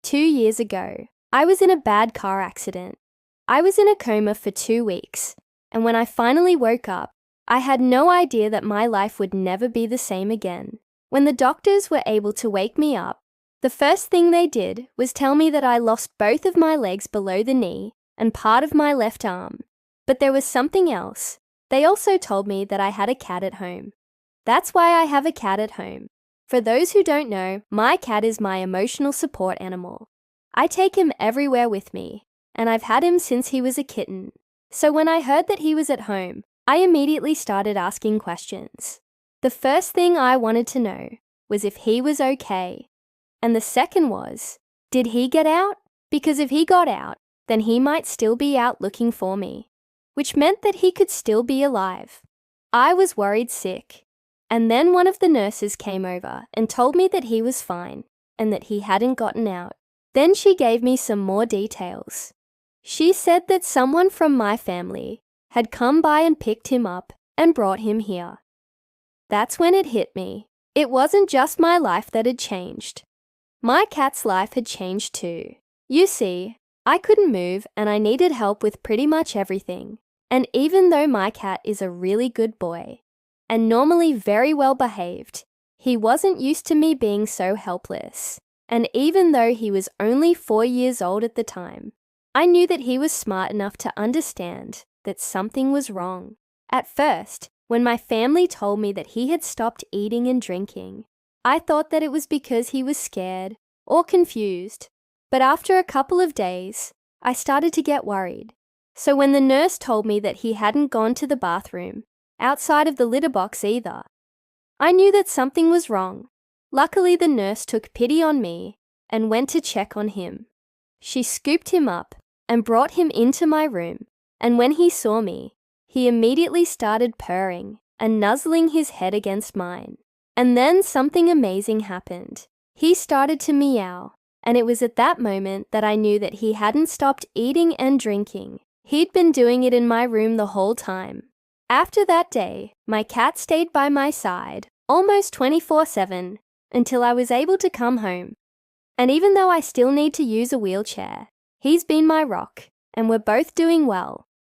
2 years ago, I was in a bad car accident. I was in a coma for 2 weeks, and when I finally woke up, I had no idea that my life would never be the same again. When the doctors were able to wake me up, the first thing they did was tell me that I lost both of my legs below the knee and part of my left arm. But there was something else. They also told me that I had a cat at home. That's why I have a cat at home. For those who don't know, my cat is my emotional support animal. I take him everywhere with me, and I've had him since he was a kitten. So when I heard that he was at home, I immediately started asking questions. The first thing I wanted to know was if he was okay. And the second was, did he get out? Because if he got out, then he might still be out looking for me, which meant that he could still be alive. I was worried sick. And then one of the nurses came over and told me that he was fine and that he hadn't gotten out. Then she gave me some more details. She said that someone from my family had come by and picked him up and brought him here. That's when it hit me. It wasn't just my life that had changed. My cat's life had changed too. You see, I couldn't move and I needed help with pretty much everything. And even though my cat is a really good boy, and normally very well behaved, he wasn't used to me being so helpless. And even though he was only 4 years old at the time, I knew that he was smart enough to understand that something was wrong. At first, when my family told me that he had stopped eating and drinking, I thought that it was because he was scared or confused. But after a couple of days, I started to get worried. So when the nurse told me that he hadn't gone to the bathroom, outside of the litter box either, I knew that something was wrong. Luckily, the nurse took pity on me and went to check on him. She scooped him up and brought him into my room, and when he saw me, he immediately started purring and nuzzling his head against mine. And then something amazing happened. He started to meow, and it was at that moment that I knew that he hadn't stopped eating and drinking. He'd been doing it in my room the whole time. After that day, my cat stayed by my side almost 24/7 until I was able to come home. And even though I still need to use a wheelchair, he's been my rock, and we're both doing well.